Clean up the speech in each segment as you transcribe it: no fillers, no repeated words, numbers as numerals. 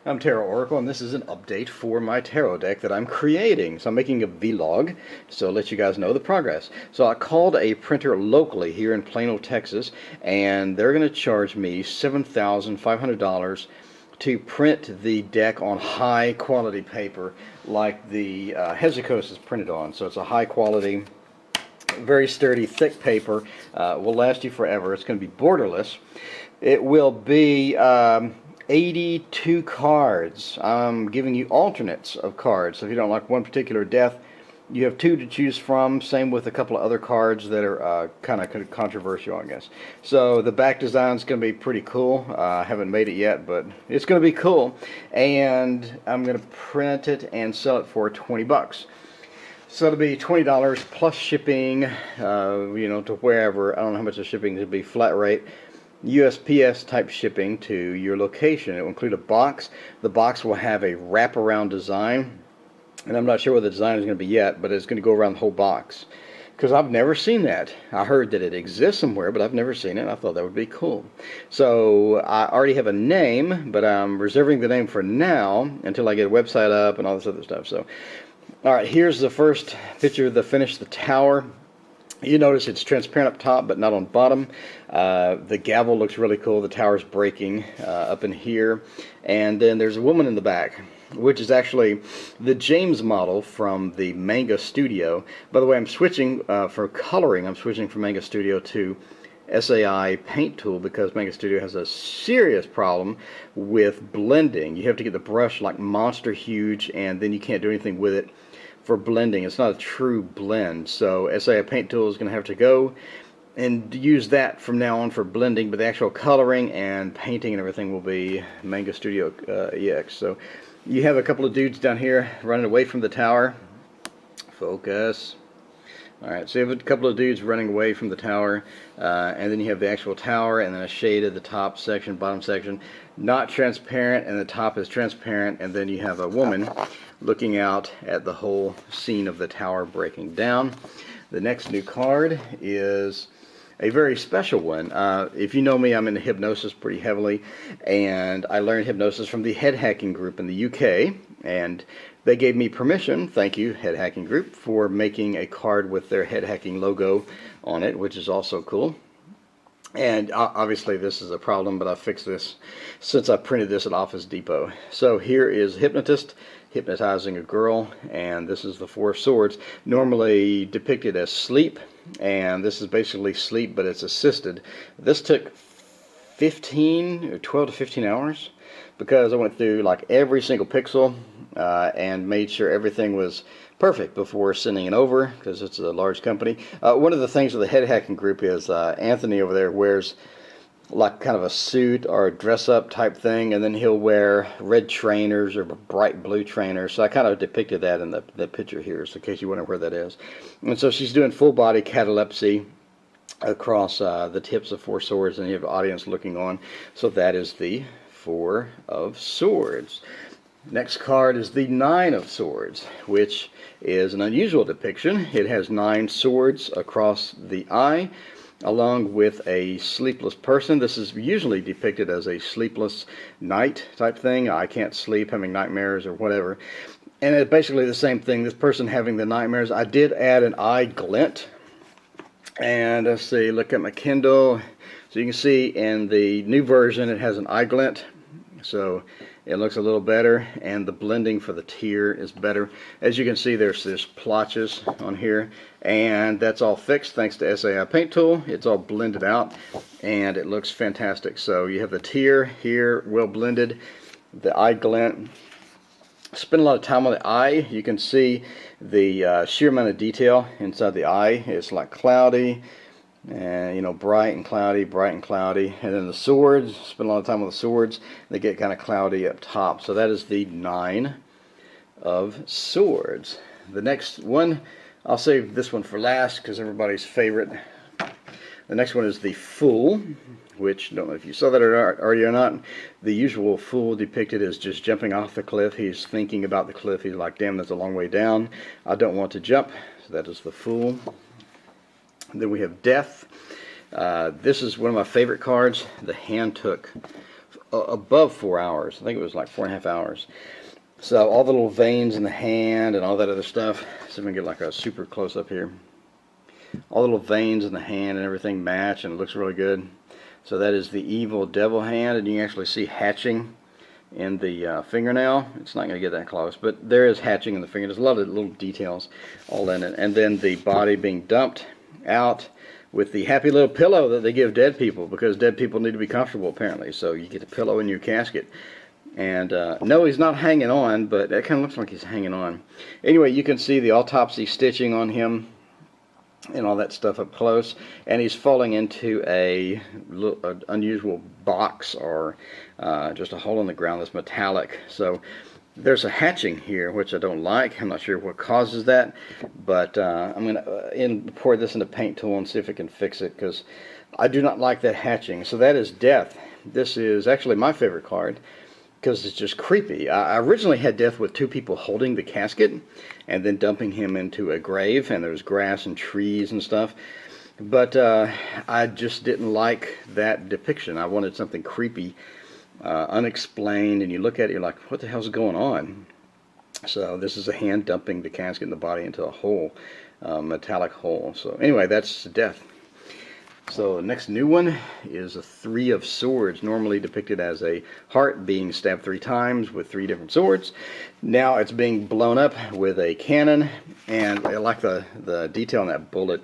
I'm Tarot Oracle, and this is an update for my tarot deck that I'm creating. So I'm making a vlog, so I'll let you guys know the progress. So I called a printer locally here in Plano, Texas, and they're going to charge me $7,500 to print the deck on high quality paper like the Hesicos is printed on. So it's a high quality, very sturdy, thick paper. Will last you forever. It's going to be borderless. It will be 82 cards. I'm giving you alternates of cards. So if you don't like one particular death, you have two to choose from. Same with a couple of other cards that are kind of controversial, I guess. So the back design is going to be pretty cool. I haven't made it yet, but it's going to be cool. And I'm going to print it and sell it for 20 bucks. So it'll be $20 plus shipping, to wherever. I don't know how much the shipping will be, flat rate. USPS type shipping to your location. It will include a box. The box will have a wraparound design, and I'm not sure what the design is going to be yet, but it's going to go around the whole box, because I've never seen that. I heard that it exists somewhere, but I've never seen it. I thought that would be cool. So I already have a name, but I'm reserving the name for now until I get a website up and all this other stuff. So alright, here's the first picture of the finish, the tower. You notice it's transparent up top, but not on bottom. The gavel looks really cool. The tower's breaking up in here. And then there's a woman in the back, which is actually the James model from the Manga Studio. By the way, I'm switching for coloring. I'm switching from Manga Studio to SAI paint tool because Manga Studio has a serious problem with blending. You have to get the brush like monster huge, and then you can't do anything with it for blending. It's not a true blend. So SAI paint tool is going to have to go and use that from now on for blending, but the actual coloring and painting and everything will be Manga Studio EX. So you have a couple of dudes down here running away from the tower. Focus. Alright, so you have a couple of dudes running away from the tower, and then you have the actual tower, and then a shade of the top section, bottom section, not transparent, and the top is transparent, and then you have a woman looking out at the whole scene of the tower breaking down. The next new card is a very special one. If you know me, I'm into hypnosis pretty heavily, and I learned hypnosis from the head hacking group in the UK, and they gave me permission, thank you head hacking group, for making a card with their head hacking logo on it, which is also cool. And obviously this is a problem, but I fixed this since I printed this at Office Depot. So here is hypnotist hypnotizing a girl, and this is the Four of Swords, normally depicted as sleep, and this is basically sleep, but it's assisted. This took 12 to 15 hours because I went through like every single pixel and made sure everything was perfect before sending it over, because it's a large company. One of the things with the head hacking group is Anthony over there wears like kind of a suit or a dress-up type thing, and then he'll wear red trainers or bright blue trainers. So I kind of depicted that in the picture here, so in case you wonder where that is. And so she's doing full-body catalepsy across the tips of Four Swords, and you have the audience looking on. So that is the Four of Swords. Next card is the Nine of Swords, which is an unusual depiction. It has 9 swords across the eye, along with a sleepless person. This is usually depicted as a sleepless night type thing. I can't sleep, having nightmares or whatever. And it's basically the same thing, this person having the nightmares. I did add an eye glint. And let's see, look at my Kindle. So you can see in the new version it has an eye glint. So it looks a little better, and the blending for the tear is better. As you can see, there's splotches on here, and that's all fixed thanks to SAI Paint Tool. It's all blended out, and it looks fantastic. So you have the tear here, well blended, the eye glint. Spend a lot of time on the eye. You can see the sheer amount of detail inside the eye. It's like cloudy, and bright and cloudy, bright and cloudy. And then the swords, spend a lot of time on the swords, they get kind of cloudy up top. So that is the Nine of Swords. The next one, I'll save this one for last because everybody's favorite. The next one is the Fool, which, I don't know if you saw that already or not. The usual Fool depicted as just jumping off the cliff. He's thinking about the cliff. He's like, damn, that's a long way down. I don't want to jump. So that is the Fool. Then we have Death. This is one of my favorite cards. The hand took above 4 hours. I think it was like 4.5 hours. So all the little veins in the hand and all that other stuff. So we can get like a super close up here. All the little veins in the hand and everything match, and it looks really good. So that is the evil devil hand, and you can actually see hatching in the fingernail. It's not going to get that close, but there is hatching in the finger. There's a lot of little details all in it. And then the body being dumped out with the happy little pillow that they give dead people, because dead people need to be comfortable apparently. So you get a pillow in your casket. And no, he's not hanging on, but that kind of looks like he's hanging on. Anyway, you can see the autopsy stitching on him and all that stuff up close, and he's falling into a unusual box, or just a hole in the ground that's metallic. So there's a hatching here, which I don't like. I'm not sure what causes that, but I'm going to pour this in a paint tool and see if it can fix it, because I do not like that hatching. So that is death. This is actually my favorite card, because it's just creepy. I originally had death with two people holding the casket and then dumping him into a grave, and there's grass and trees and stuff. But I just didn't like that depiction. I wanted something creepy, unexplained, and you look at it, you're like, what the hell's going on? So this is a hand dumping the casket and the body into a hole, metallic hole. So anyway, that's death. So the next new one is a 3 of Swords, normally depicted as a heart being stabbed 3 times with 3 different swords. Now it's being blown up with a cannon, and I like the detail on that bullet.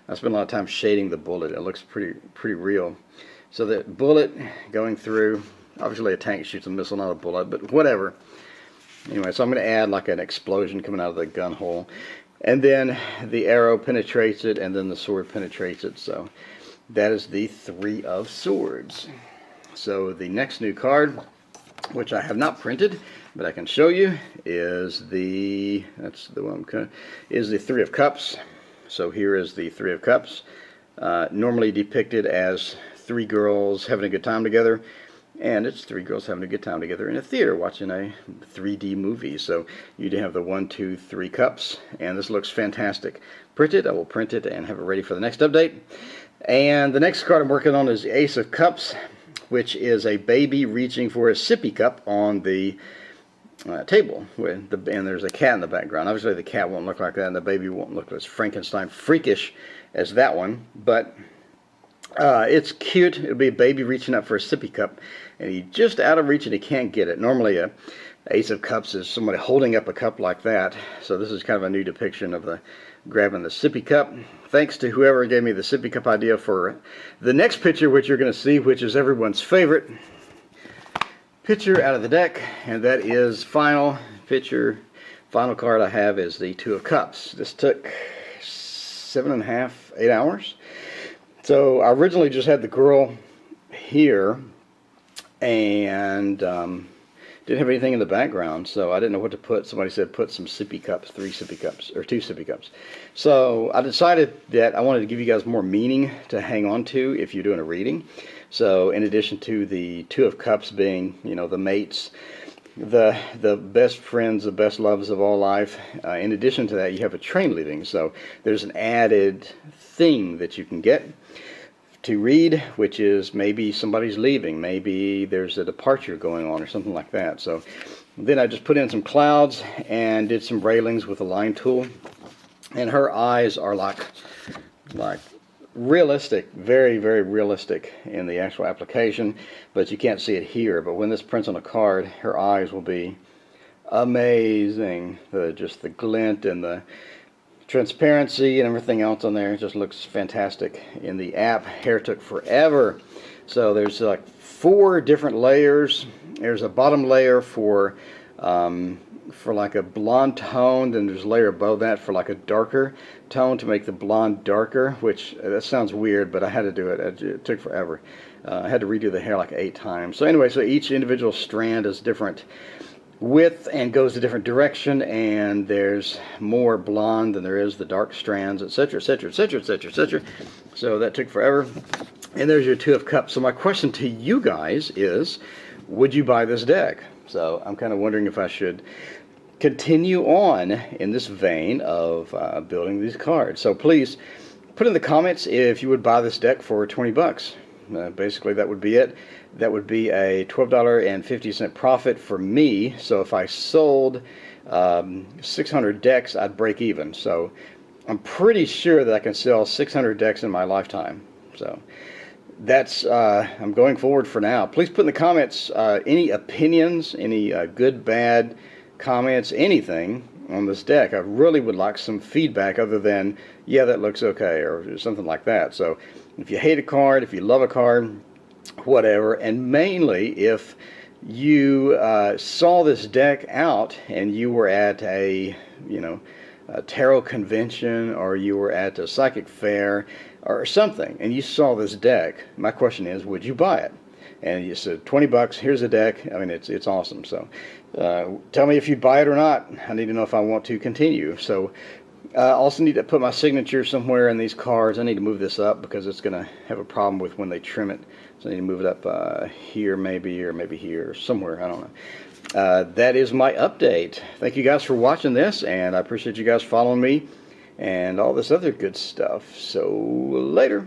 I spent a lot of time shading the bullet. It looks pretty real. So the bullet going through, obviously a tank shoots a missile, not a bullet, but whatever. Anyway, so I'm going to add like an explosion coming out of the gun hole, and then the arrow penetrates it, and then the sword penetrates it. So that is the 3 of Swords. So the next new card, which I have not printed, but I can show you, is the 3 of Cups. So here is the 3 of Cups, normally depicted as 3 girls having a good time together, and it's 3 girls having a good time together in a theater watching a 3D movie. So you do have the 1, 2, 3 cups, and this looks fantastic. Print it. I will print it and have it ready for the next update. And the next card I'm working on is the Ace of Cups, which is a baby reaching for a sippy cup on the table, and there's a cat in the background. Obviously the cat won't look like that, and the baby won't look as Frankenstein freakish as that one, but it's cute. It'll be a baby reaching up for a sippy cup, and he's just out of reach and he can't get it. Normally a Ace of Cups is somebody holding up a cup like that, so this is kind of a new depiction of the grabbing the sippy cup. Thanks to whoever gave me the sippy cup idea for the next picture, which you're going to see, which is everyone's favorite picture out of the deck, and that is final card I have is the 2 of Cups. This took 7.5, 8 hours. So I originally just had the girl here, and didn't have anything in the background, so I didn't know what to put. Somebody said put some sippy cups, 3 sippy cups, or 2 sippy cups. So I decided that I wanted to give you guys more meaning to hang on to if you're doing a reading. So in addition to the 2 of Cups being, you know, the mates, the best friends, the best loves of all life, in addition to that you have a train leaving. So there's an added thing that you can get to read, which is maybe somebody's leaving, maybe there's a departure going on or something like that. So then I just put in some clouds and did some railings with a line tool, and her eyes are like realistic, very, very realistic in the actual application, but you can't see it here. But when this prints on a card, her eyes will be amazing. Just the glint and the transparency and everything else on there just looks fantastic. In the app, hair took forever. So there's like 4 different layers. There's a bottom layer for like a blonde tone, then there's a layer above that for like a darker tone to make the blonde darker, which that sounds weird, but I had to do it. It took forever. I had to redo the hair like 8 times. So anyway, so each individual strand is different width and goes a different direction, and there's more blonde than there is the dark strands, etc., etc., etc., etc., etc. So that took forever. And there's your 2 of Cups. So my question to you guys is, would you buy this deck? So I'm kind of wondering if I should continue on in this vein of building these cards. So please put in the comments if you would buy this deck for 20 bucks. Basically, that would be it. That would be a $12.50 profit for me. So if I sold 600 decks, I'd break even. So I'm pretty sure that I can sell 600 decks in my lifetime. So that's I'm going forward for now. Please put in the comments any opinions, any good, bad comments, anything on this deck. I really would like some feedback other than, yeah, that looks okay, or something like that. So if you hate a card, if you love a card, whatever, and mainly if you saw this deck out and you were at a tarot convention, or you were at a psychic fair or something, and you saw this deck, my question is, would you buy it? And you said, 20 bucks, here's a deck. I mean, it's awesome. So tell me if you'd buy it or not. I need to know if I want to continue. So I also need to put my signature somewhere in these cards. I need to move this up because it's going to have a problem with when they trim it. So I need to move it up here maybe, or maybe here, or somewhere. I don't know. That is my update. Thank you guys for watching this, and I appreciate you guys following me and all this other good stuff. So later.